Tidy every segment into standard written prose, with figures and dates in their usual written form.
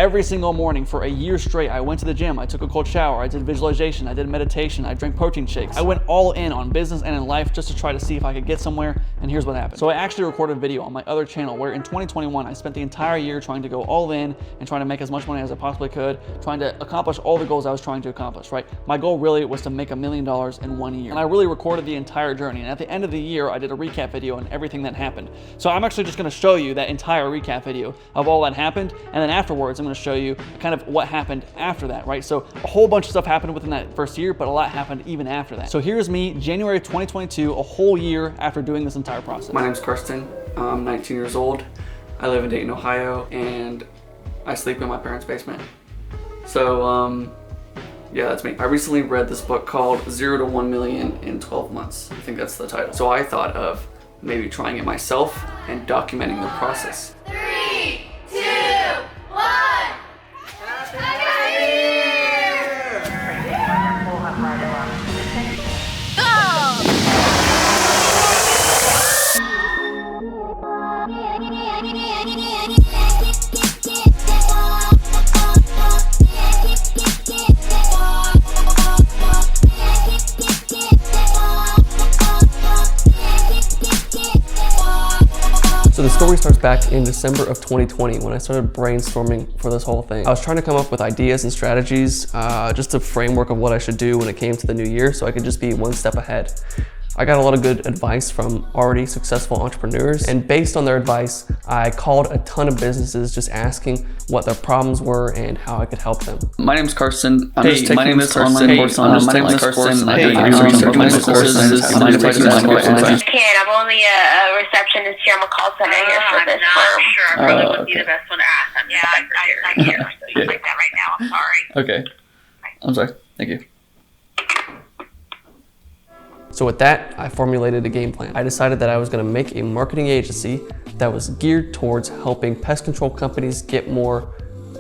Every single morning for a year straight, I went to the gym, I took a cold shower, I did visualization, I did meditation, I drank protein shakes. I went all in on business and in life just to try to see if I could get somewhere, and here's what happened. So I actually recorded a video on my other channel where in 2021, I spent the entire year trying to go all in and trying to make as much money as I possibly could, trying to accomplish all the goals I was trying to accomplish, right? My goal really was to make $1 million in 1 year. And I really recorded the entire journey. And at the end of the year, I did a recap video on everything that happened. So I'm actually just gonna show you that entire recap video of all that happened. And then afterwards, I'm gonna show you kind of what happened after that, right? So a whole bunch of stuff happened within that first year, but a lot happened even after that. So here's me, January 2022, a whole year after doing this entire process. My name's Karsten, I'm 19 years old. I live in Dayton, Ohio, and I sleep in my parents' basement. So, yeah, that's me. I recently read this book called 0 to 1 Million in 12 Months. I think that's the title. So I thought of maybe trying it myself and documenting the process. 3, 2, 1. So the story starts back in December of 2020 when I started brainstorming for this whole thing. I was trying to come up with ideas and strategies, just a framework of what I should do when it came to the new year so I could just be one step ahead. I got a lot of good advice from already successful entrepreneurs, and based on their advice, I called a ton of businesses just asking what their problems were and how I could help them. My name's Karsten. I'm just taking this online course. I'm doing research on my courses. I'm only a receptionist here. I'm a call center here for this firm. Sure, I probably would be the best one to ask. I'm here, so you like that right now. I'm sorry. Okay. I'm sorry. Thank you. So with that, I formulated a game plan. I decided that I was gonna make a marketing agency that was geared towards helping pest control companies get more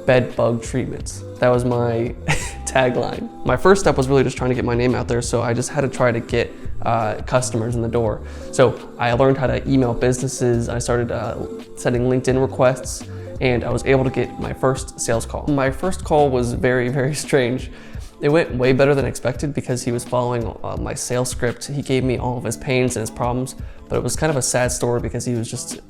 bed bug treatments. That was my tagline. My first step was really just trying to get my name out there, so I just had to try to get customers in the door. So I learned how to email businesses, I started sending LinkedIn requests, and I was able to get my first sales call. My first call was very, very strange. It went way better than expected because he was following my sales script. He gave me all of his pains and his problems, but it was kind of a sad story because he was just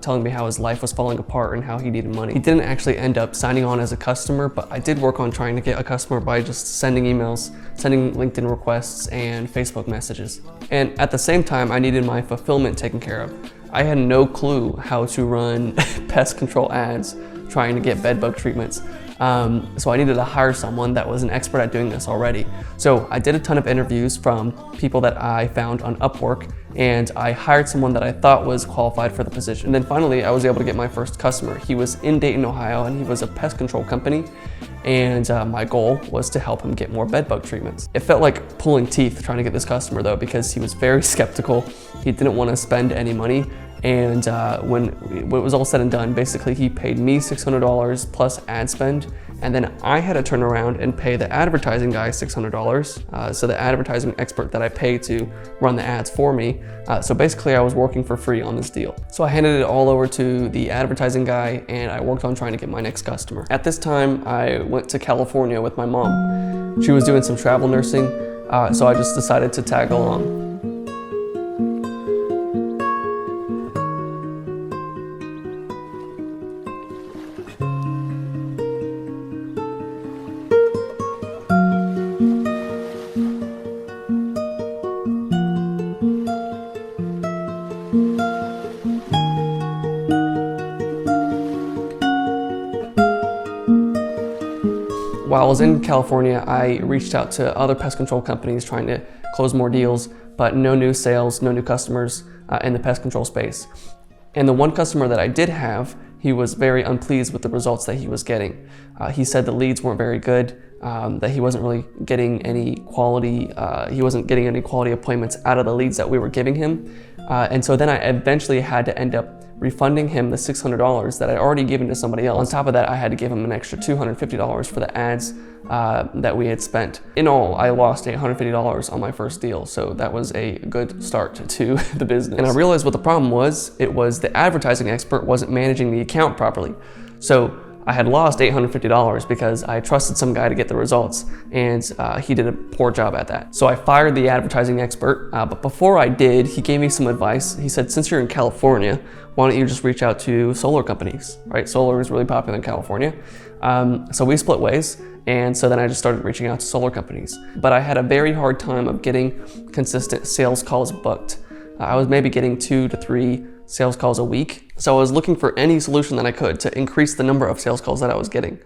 telling me how his life was falling apart and how he needed money. He didn't actually end up signing on as a customer, but I did work on trying to get a customer by just sending emails, sending LinkedIn requests, and Facebook messages. And at the same time, I needed my fulfillment taken care of. I had no clue how to run pest control ads trying to get bed bug treatments. So I needed to hire someone that was an expert at doing this already. So I did a ton of interviews from people that I found on Upwork, and I hired someone that I thought was qualified for the position. And then finally, I was able to get my first customer. He was in Dayton, Ohio, and he was a pest control company. And my goal was to help him get more bed bug treatments. It felt like pulling teeth trying to get this customer though, because he was very skeptical. He didn't want to spend any money. And when it was all said and done, basically he paid me $600 plus ad spend, and then I had to turn around and pay the advertising guy $600. So the advertising expert that I pay to run the ads for me. So basically I was working for free on this deal. So I handed it all over to the advertising guy, and I worked on trying to get my next customer. At this time, I went to California with my mom. She was doing some travel nursing, so I just decided to tag along. While I was in California, I reached out to other pest control companies trying to close more deals, but no new sales, no new customers in the pest control space. And the one customer that I did have, he was very unpleased with the results that he was getting. He said the leads weren't very good, that he wasn't really getting any quality, appointments out of the leads that we were giving him. And so then I eventually had to end up refunding him the $600 that I'd already given to somebody else. On top of that, I had to give him an extra $250 for the ads that we had spent. In all, I lost $850 on my first deal, so that was a good start to the business. And I realized what the problem was. It was the advertising expert wasn't managing the account properly. So I had lost $850 because I trusted some guy to get the results, and he did a poor job at that. So I fired the advertising expert, but before I did, he gave me some advice. He said, since you're in California, why don't you just reach out to solar companies, right? Solar is really popular in California. So we split ways, and so then I just started reaching out to solar companies. But I had a very hard time of getting consistent sales calls booked. I was maybe getting 2 to 3 sales calls a week. So I was looking for any solution that I could to increase the number of sales calls that I was getting.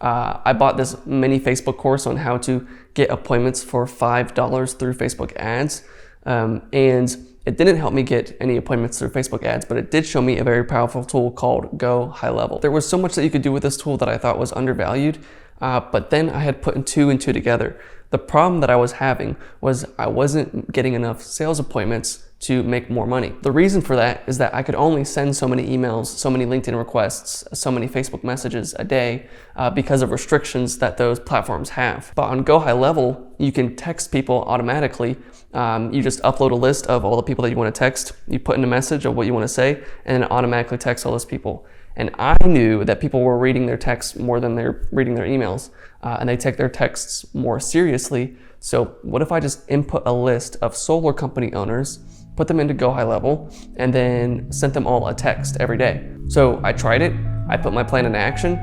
I bought this mini Facebook course on how to get appointments for $5 through Facebook ads. And it didn't help me get any appointments through Facebook ads, but it did show me a very powerful tool called Go High Level. There was so much that you could do with this tool that I thought was undervalued, but then I had put 2 and 2 together. The problem that I was having was I wasn't getting enough sales appointments to make more money. The reason for that is that I could only send so many emails, so many LinkedIn requests, so many Facebook messages a day because of restrictions that those platforms have. But on Go High Level, you can text people automatically. You just upload a list of all the people that you want to text, you put in a message of what you want to say, and then it automatically texts all those people. And I knew that people were reading their texts more than they're reading their emails, and they take their texts more seriously. So what if I just input a list of solar company owners, put them into Go High Level, and then sent them all a text every day? So I tried it, I put my plan into action,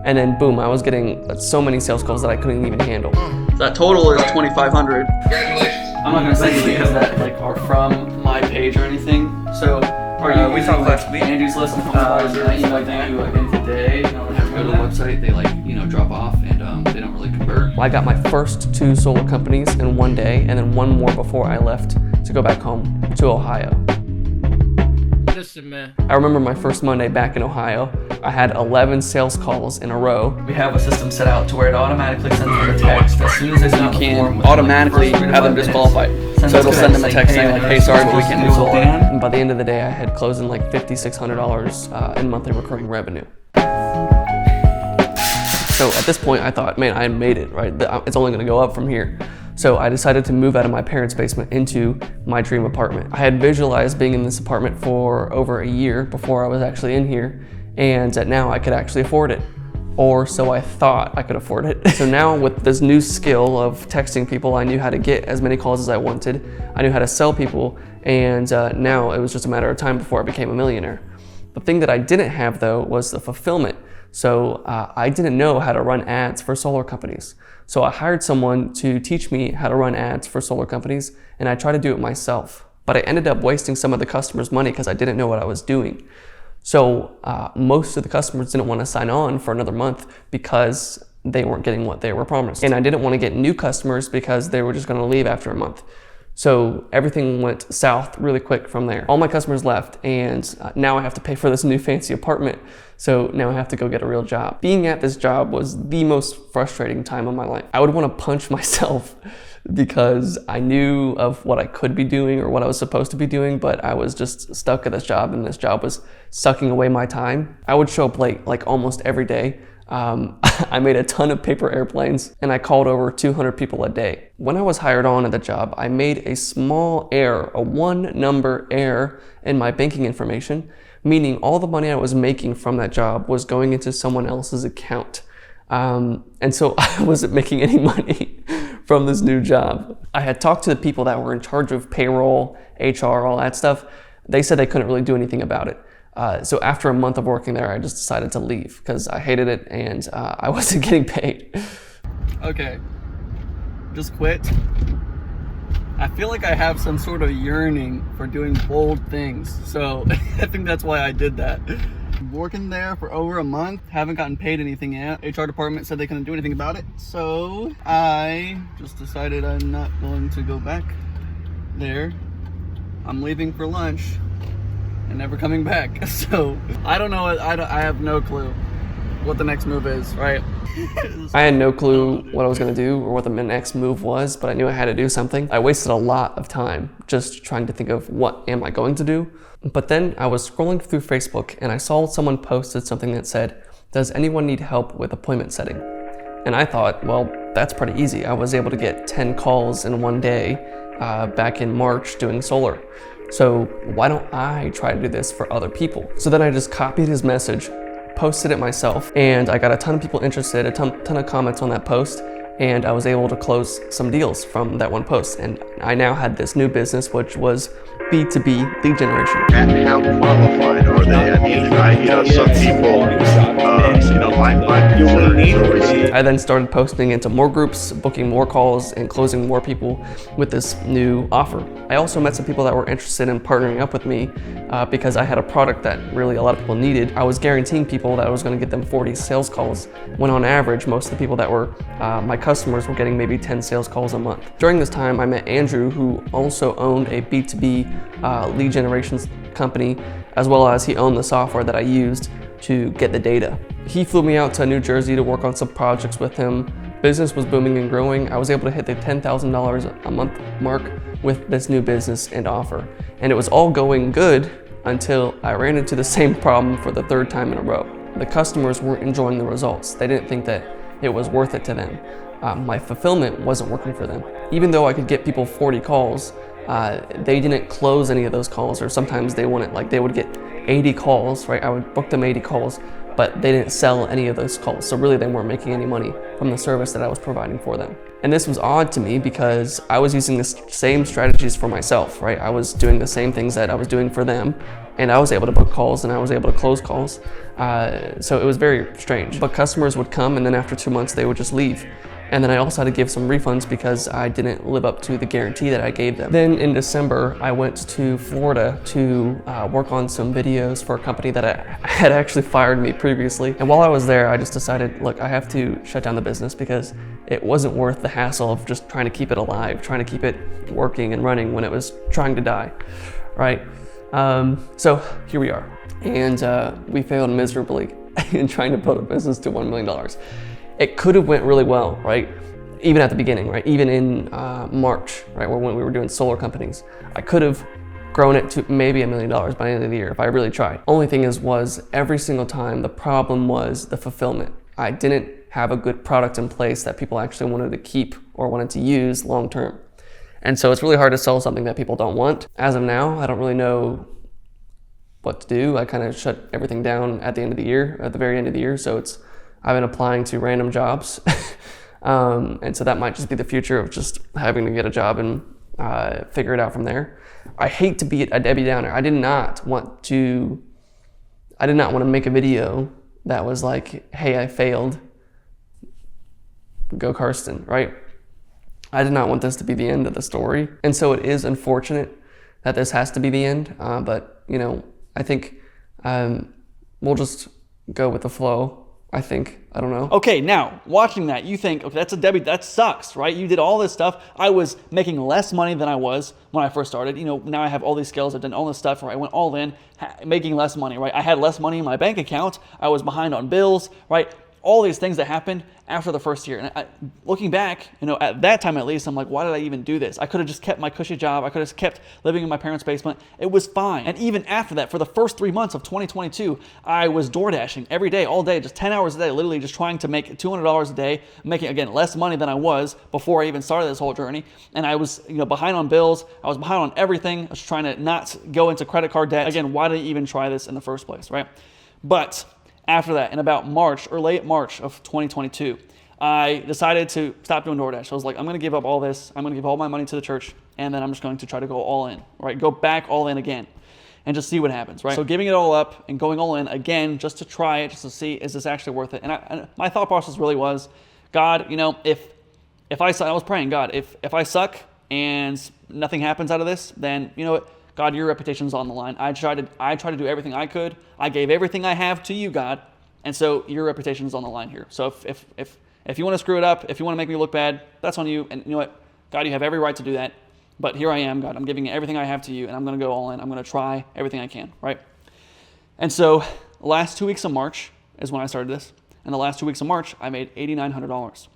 and then boom, I was getting so many sales calls that I couldn't even handle. That total is 2,500. Congratulations. I'm not gonna say anything that like are from my page or anything. So are you? We talked last week. Angie's List and HomeAdvisor, anything like that? You again today? They have to go to the website. They drop off and they don't really convert. I got my first 2 solar companies in one day, and then one more before I left to go back home to Ohio. Listen, man. I remember my first Monday back in Ohio, I had 11 sales calls in a row. We have a system set out to where it automatically sends them a text as soon as they send out the form. Automatically have them disqualified. So it'll send them a text saying like, "Hey, sorry, but we can't move solar." And by the end of the day, I had closed in like $5,600 in monthly recurring revenue. So at this point, I thought, man, I made it, right? It's only gonna go up from here. So I decided to move out of my parents' basement into my dream apartment. I had visualized being in this apartment for over a year before I was actually in here, and now I could actually afford it. Or so I thought I could afford it. So now with this new skill of texting people, I knew how to get as many calls as I wanted. I knew how to sell people, and now it was just a matter of time before I became a millionaire. The thing that I didn't have though was the fulfillment. So I didn't know how to run ads for solar companies. So I hired someone to teach me how to run ads for solar companies, and I tried to do it myself. But I ended up wasting some of the customers' money because I didn't know what I was doing. So most of the customers didn't want to sign on for another month because they weren't getting what they were promised. And I didn't want to get new customers because they were just going to leave after a month. So everything went south really quick from there. All my customers left, and now I have to pay for this new fancy apartment. So now I have to go get a real job. Being at this job was the most frustrating time of my life. I would want to punch myself because I knew of what I could be doing or what I was supposed to be doing, but I was just stuck at this job, and this job was sucking away my time. I would show up late like almost every day. I made a ton of paper airplanes, and I called over 200 people a day. When I was hired on at the job, I made a small error, a 1-number error in my banking information, meaning all the money I was making from that job was going into someone else's account. And so I wasn't making any money from this new job. I had talked to the people that were in charge of payroll, HR, all that stuff. They said they couldn't really do anything about it. So after a month of working there, I just decided to leave because I hated it, and I wasn't getting paid. Okay, just quit. I feel like I have some sort of yearning for doing bold things, so I think that's why I did that. Working there for over a month, haven't gotten paid anything yet. HR department said they couldn't do anything about it, so I just decided I'm not going to go back there. I'm leaving for lunch and never coming back. So I don't know. I have no clue what the next move is, right? I had no clue what I was going to do or what the next move was, but I knew I had to do something. I wasted a lot of time just trying to think of what am I going to do. But then I was scrolling through Facebook, and I saw someone posted something that said, "Does anyone need help with appointment setting?" And I thought, well, that's pretty easy. I was able to get 10 calls in one day back in March doing solar. So why don't I try to do this for other people? So then I just copied his message, posted it myself, and I got a ton of people interested, a ton of comments on that post, and I was able to close some deals from that one post. And I now had this new business, which was B2B lead generation. And how qualified are they? I mean, some people, I then started posting into more groups, booking more calls, and closing more people with this new offer. I also met some people that were interested in partnering up with me because I had a product that really a lot of people needed. I was guaranteeing people that I was going to get them 40 sales calls, when on average, most of the people that were my customers were getting maybe 10 sales calls a month. During this time, I met Andrew, who also owned a B2B lead generation company, as well as he owned the software that I used to get the data. He flew me out to New Jersey to work on some projects with him. Business was booming and growing. I was able to hit the $10,000 a month mark with this new business and offer. And it was all going good until I ran into the same problem for the third time in a row. The customers weren't enjoying the results. They didn't think that it was worth it to them. My fulfillment wasn't working for them. Even though I could get people 40 calls, they didn't close any of those calls, or sometimes they wouldn't, like they would get 80 calls, right? I would book them 80 calls, but they didn't sell any of those calls. So really they weren't making any money from the service that I was providing for them. And this was odd to me because I was using the same strategies for myself, right? I was doing the same things that I was doing for them, and I was able to book calls and I was able to close calls. So it was very strange. But customers would come, and then after 2 months they would just leave. And then I also had to give some refunds because I didn't live up to the guarantee that I gave them. Then in December, I went to Florida to work on some videos for a company that had actually fired me previously. And while I was there, I just decided, look, I have to shut down the business because it wasn't worth the hassle of just trying to keep it alive, trying to keep it working and running when it was trying to die, right? So here we are. And we failed miserably in trying to build a business to $1 million. It could have went really well, right? Even at the beginning, right? Even in March, right? When we were doing solar companies, I could have grown it to maybe $1 million by the end of the year if I really tried. Only thing was every single time the problem was the fulfillment. I didn't have a good product in place that people actually wanted to keep or wanted to use long term. And so it's really hard to sell something that people don't want. As of now, I don't really know what to do. I kind of shut everything down at the end of the year, at the very end of the year. So I've been applying to random jobs. And so that might just be the future of just having to get a job and figure it out from there. I hate to be a Debbie Downer. I did not want to make a video that was like, hey, I failed. Go Karsten, right? I did not want this to be the end of the story. And so it is unfortunate that this has to be the end. But, you know, I think we'll just go with the flow. I think, I don't know. Okay, now, watching that, you think, okay, that's a Debbie, that sucks, right? You did all this stuff. I was making less money than I was when I first started. You know, now I have all these skills, I've done all this stuff, right? I went all in, making less money, right? I had less money in my bank account. I was behind on bills, right? All these things that happened after the first year. And looking back, you know, at that time at least, I'm like, why did I even do this? I could have just kept my cushy job. I could have just kept living in my parents' basement. It was fine. And even after that, for the first 3 months of 2022, I was door dashing every day, all day, just 10 hours a day, literally just trying to make $200 a day, making, again, less money than I was before I even started this whole journey. And I was, you know, behind on bills. I was behind on everything. I was trying to not go into credit card debt. Again, why did I even try this in the first place, right? But after that, in about March or late March of 2022, I decided to stop doing DoorDash. I was like, I'm going to give up all this. I'm going to give all my money to the church, and then I'm just going to try to go all in, right? Go back all in again and just see what happens, right? So giving it all up and going all in again just to try it, just to see, is this actually worth it? And my thought process really was, God, you know, if I suck, I was praying, God, if I suck and nothing happens out of this, then you know what? God, your reputation's on the line. I tried to do everything I could. I gave everything I have to you, God, and so your reputation's on the line here. So if you want to screw it up, if you want to make me look bad, that's on you. And you know what, God, you have every right to do that. But here I am, God. I'm giving everything I have to you, and I'm going to go all in. I'm going to try everything I can, right? And so the last 2 weeks of March is when I started this. And the last 2 weeks of March, I made $8,900.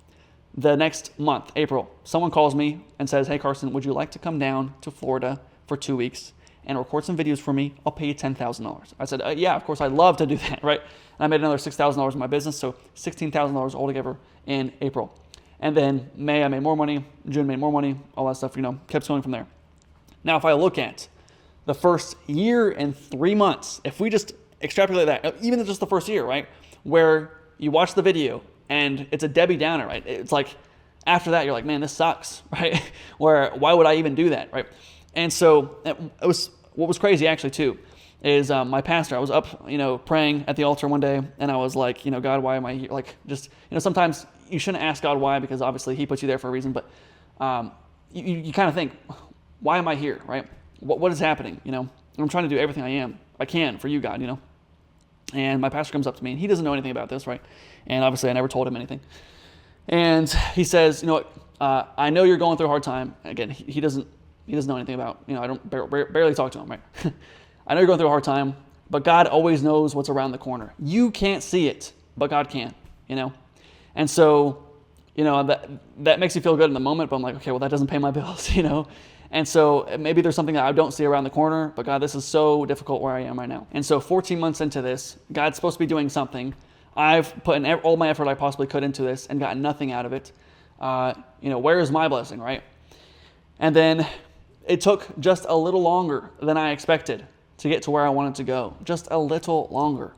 The next month, April, someone calls me and says, hey, Karsten, would you like to come down to Florida for 2 weeks and record some videos for me? I'll pay you $10,000. I said, yeah, of course, I'd love to do that, right? And I made another $6,000 in my business, so $16,000 altogether in April. And then May, I made more money. June, made more money. All that stuff, you know, kept going from there. Now, if I look at the first year and 3 months, if we just extrapolate that, even just the first year, right? Where you watch the video and it's a Debbie Downer, right? It's like, after that, you're like, man, this sucks, right? Where, why would I even do that, right? And so what was crazy actually too, is my pastor, I was up, praying at the altar one day, and I was like, God, why am I here? Like, just, sometimes you shouldn't ask God why, because obviously he put you there for a reason, but you kind of think, why am I here, right? What is happening, I'm trying to do everything I can for you, God, And my pastor comes up to me, and he doesn't know anything about this, right? And obviously I never told him anything. And he says, I know you're going through a hard time. Again, he doesn't know anything about, I don't barely talk to him, right? I know you're going through a hard time, but God always knows what's around the corner. You can't see it, but God can, And so, that makes you feel good in the moment, but I'm like, okay, well, that doesn't pay my bills, And so maybe there's something that I don't see around the corner, but God, this is so difficult where I am right now. And so 14 months into this, God's supposed to be doing something. I've put in all my effort I possibly could into this and gotten nothing out of it. Where is my blessing, right? And then it took just a little longer than I expected to get to where I wanted to go. Just a little longer,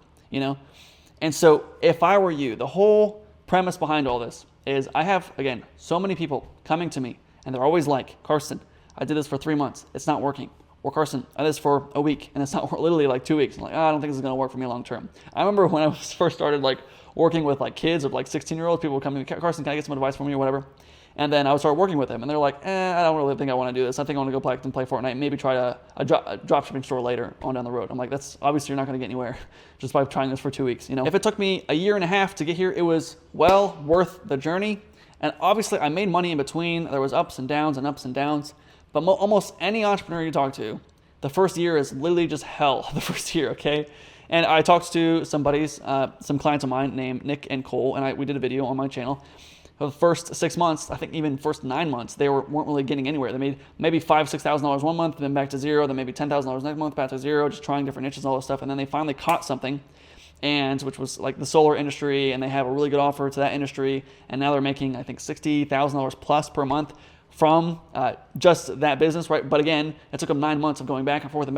And so if I were you, the whole premise behind all this is I have, again, so many people coming to me, and they're always like, Carson, I did this for 3 months. It's not working. Or Carson, I did this for a week, and it's not literally like 2 weeks. I'm like, I don't think this is going to work for me long term. I remember when I first started working with kids or 16-year-olds, people would come to me, Carson, can I get some advice from you or whatever? And then I would start working with them, and they're like, I don't really think I want to do this. I think I want to go back and play Fortnite, maybe try a drop shipping store later on down the road. I'm like, that's obviously you're not going to get anywhere just by trying this for 2 weeks. If it took me a year and a half to get here, it was well worth the journey. And obviously I made money in between. There was ups and downs. But almost any entrepreneur you talk to, the first year is literally just hell, the first year, okay? And I talked to some buddies, some clients of mine named Nick and Cole, and we did a video on my channel. For the first 6 months, I think even first 9 months, they weren't really getting anywhere. They made maybe $5,000, $6,000 one month, then back to zero, then maybe $10,000 next month, back to zero, just trying different niches and all this stuff. And then they finally caught something, which was like the solar industry, and they have a really good offer to that industry. And now they're making, I think, $60,000 plus per month from just that business, right? But again, it took them 9 months of going back and forth, and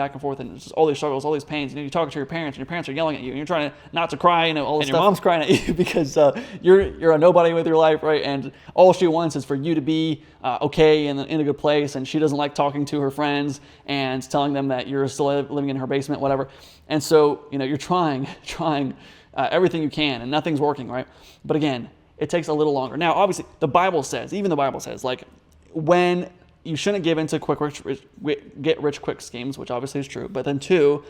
it's just all these struggles, all these pains. You talk to your parents, and your parents are yelling at you, and you're trying not to cry, all this stuff. Your mom's crying at you because you're a nobody with your life, right? And all she wants is for you to be okay and in a good place, and she doesn't like talking to her friends and telling them that you're still living in her basement, whatever. And so, you're trying everything you can, and nothing's working, right? But again, it takes a little longer. Now, obviously, the Bible says, when you shouldn't give into get rich quick schemes, which obviously is true, but then 2,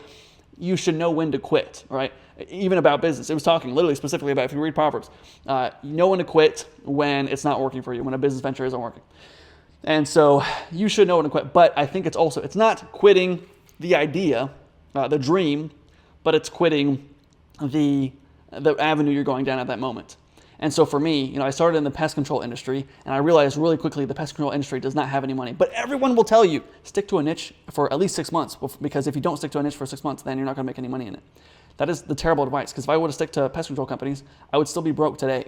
you should know when to quit, right? Even about business. It was talking literally specifically about, if you read Proverbs, you know when to quit when it's not working for you, when a business venture isn't working. And so you should know when to quit, but I think it's not quitting the idea, the dream, but it's quitting the avenue you're going down at that moment. And so for me, I started in the pest control industry, and I realized really quickly the pest control industry does not have any money. But everyone will tell you, stick to a niche for at least 6 months, because if you don't stick to a niche for 6 months, then you're not going to make any money in it. That is the terrible advice, because if I would have stuck to pest control companies, I would still be broke today,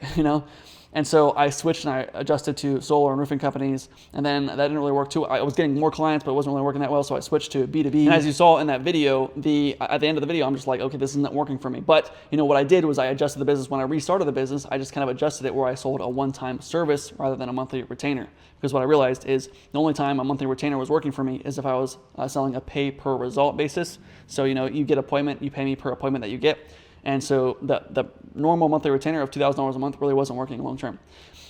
And so I switched and I adjusted to solar and roofing companies, and then that didn't really work too. I was getting more clients, but it wasn't really working that well, so I switched to B2B. And as you saw in that video, at the end of the video, I'm just like, okay, this isn't working for me. But what I did was I adjusted the business. When I restarted the business, I just kind of adjusted it where I sold a one-time service rather than a monthly retainer. Because what I realized is the only time a monthly retainer was working for me is if I was selling a pay per result basis. So you get an appointment, you pay me per appointment that you get. And so the normal monthly retainer of $2,000 a month really wasn't working long term.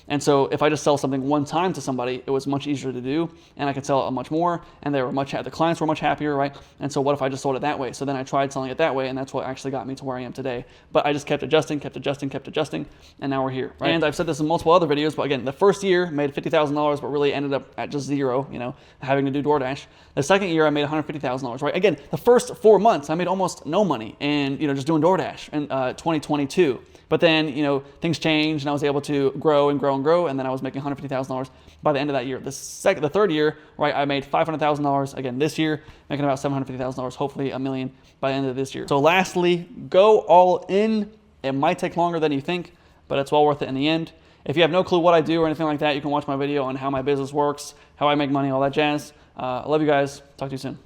And so if I just sell something one time to somebody, it was much easier to do, and I could sell it much more, and the clients were much happier, right? And so what if I just sold it that way? So then I tried selling it that way, and that's what actually got me to where I am today. But I just kept adjusting, and now we're here, right? And I've said this in multiple other videos, but again, the first year made $50,000, but really ended up at just zero, having to do DoorDash. The second year I made $150,000, right? Again, the first 4 months I made almost no money, and just doing DoorDash in 2022. But then, things changed, and I was able to grow, and then I was making $150,000 by the end of that year. The third year, right, I made $500,000 again this year, making about $750,000, hopefully $1 million by the end of this year. So lastly, go all in. It might take longer than you think, but it's well worth it in the end. If you have no clue what I do or anything like that, you can watch my video on how my business works, how I make money, all that jazz. I love you guys. Talk to you soon.